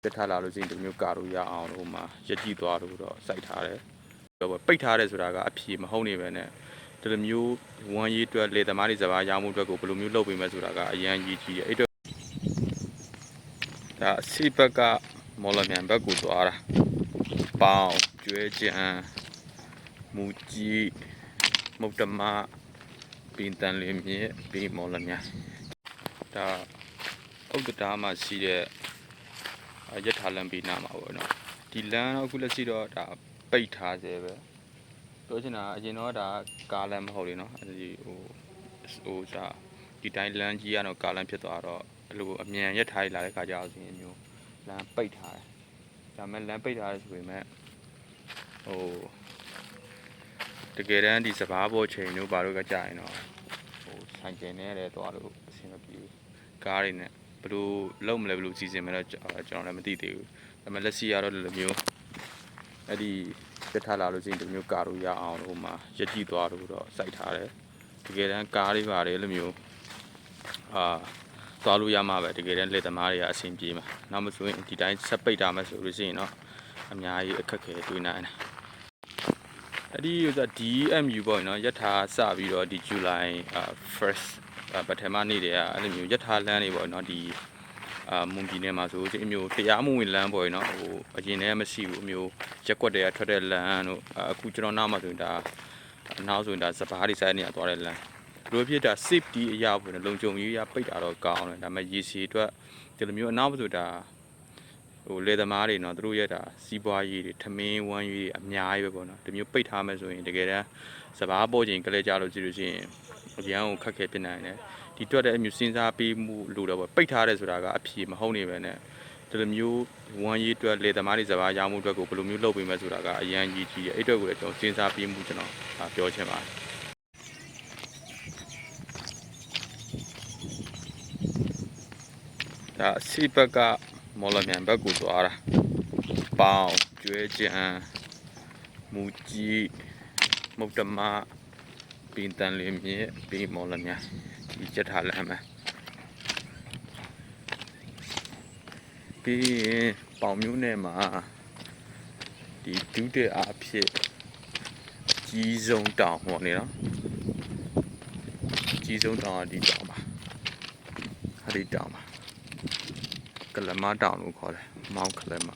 ပြထားလာလို့ရှိရင်ဒီမျိုးကာလို့ရအောင်လို့မှရက်ကြည့်သွားလို့တော့စိုက်ထားတယ်ပိတ်ထားတယ်ဆိုတာကအဖြေမဟုတ်နေပဲနဲ့ဒီလိုမျိုးဝမ်းရေးအတွက်လေသမားတွေစပါးရောင်းမှုအတွက်ကိုဘယ်လိုမျိုးလုပ်ပေးမလဲဆိုတာကအရန်ရည်ကြီးတယ်အဲ့တော့ဒါအစီဘက်ကမော်လမြိုင်ဘက်ကိုသွားတာပေါင်ကျွဲကြံမူကြီးမုတ်တမပင်တန်လေးမြစ်ပြီးမော်လမြိုင်ဒါဥက္ကဋ္ဌမှာရှိတဲ့ရထားလမ်းပေးနာမှာပေါ့နော်ဒီလမ်းအခုလက်ရှိတော့ဒါပိတ်ထားသေးပဲပြောချင်တာအရင်တော့ဒါကားလမ်းမဟုတ်လေနော်အဲဒီဟိုစားဒီတိုင်းလမ်းကြီးကတော့ကားလမ်းဖြစ်သွားတော့အဲ့လိုအမြန်ရက်ထားရလာတဲ့ခါကျတော့ဒီမျိုးလမ်းပိတ်ထားတယ်ဒါမဲ့လမ်းပိတ်ထားတယ်ဆိုပေမဲ့ဟိုတကယ်တမ်းဒီစဘာပေါ်ချိန်တို့ဘာလို့ကကြာရင်တော့ဟိုဆိုင်ကျင်နေရတယ်တော့လို့အဆင်မပြေဘူးကားတွေနဲ့ဘယ်လိုလုပ်မလဲဘယ်လိုစီစဉ်မလဲကျွန်တော်လည်းမသိသေးဘူးဒါပေမဲ့လက်ရှိရတော့လိုမျိုးအဲ့ဒီပြထားလာလို့ရှိရင်ဒီမျိုးကာလို့ရအောင်လို့မှရက်ကြည့်သွားလို့တော့စိုက်ထားတယ်တကယ်တမ်းကားတွေပါတယ်လိုမျိုးသွားလို့ရမှာပဲတကယ်တမ်းလက်သမားတွေကအဆင်ပြေမှာနောက်မဆိုရင်ဒီတိုင်းဆက်ပိတ်တာမှဆိုလို့ရှိရင်တော့အများကြီးအခက်ခဲတွေ့နိုင်တယ်အဲ့ဒီဥစား DMU ပေါ့နော်ယထာစပြီးတော့ဒီ July 1st ပထမနေ့တည်းကအဲ့လိုမျိုးယထာလမ်းတွေပေါ့နော်ဒီမွန်ပြည်နယ်မှာဆိုဒီအမျိုးတရားမဝင်လမ်းပေါ့နော်ဟိုအရင်တည်းမရှိဘူးအမျိုးရက်ကွက်တွေကထွက်တဲ့လမ်းတို့အခုကျွန်တော်နောက်မှဆိုရင်ဒါနောက်ဆိုရင်ဒါစပားတွေဆိုင်နေရသွားတဲ့လမ်းလိုဖြစ်တာ safety အရာပေါ့နော်လုံခြုံရေးရပိတ်တာတော့ကောင်းတယ်ဒါပေမဲ့ရေစီအတွက်ဒီလိုမျိုးအနောက်ဆိုတာဟိုလေသမားတွေနော်သူတို့ရဲ့ဒါစီးပွားရေးတွေထမင်းဝမ်းရေးတွေအများကြီးပဲပေါ့နော်ဒီမျိုးပိတ်ထားမယ်ဆိုရင်တကယ်တမ်းစပားပေါ်ချိန်ကလေးကြလို့ကြည့်လို့ရှိရင်အရန်ကိုခက်ခဲဖြစ်နိုင်တယ်ဒီတွက်တဲ့အမျိုးစဉ်းစားပေးမှုလို့တော့ပိတ်ထားတယ်ဆိုတာကအဖြေမဟုတ်နေပဲနဲ့ဒီလိုမျိုးဝမ်းရေးအတွက်လေသမားတွေစပါးရောင်းမှုအတွက်ကိုဘယ်လိုမျိုးလုပ်ပေးမလဲဆိုတာကအရန်ကြီးကြီးအဲ့အတွက်ကိုလည်းကျွန်တော်စဉ်းစားပေးမှုကျွန်တော်ပြောချင်ပါတယ်ဒါအစီဘက်ကမော်လမြိုင်ဘက်ကိုသွားတာပေါင်ကျွဲကြံမူကြီးမုတ်တမပင်တန်လေးမြစ်ပြီးမော်လမြိုင်ဒီချက်ထားလမ်းမှာပြီးရင်ပေါင်မျိုးနယ်မှာဒီဒုတိယအဖြစ်ကြီးဆုံးတောင်ပေါ့နေနော်ကြီးဆုံးတောင်ကဒီတောင်ပါအဲ့ဒီတောင်ပါကလမတောင်လို့ခေါ်တယ်မောင်ကလမ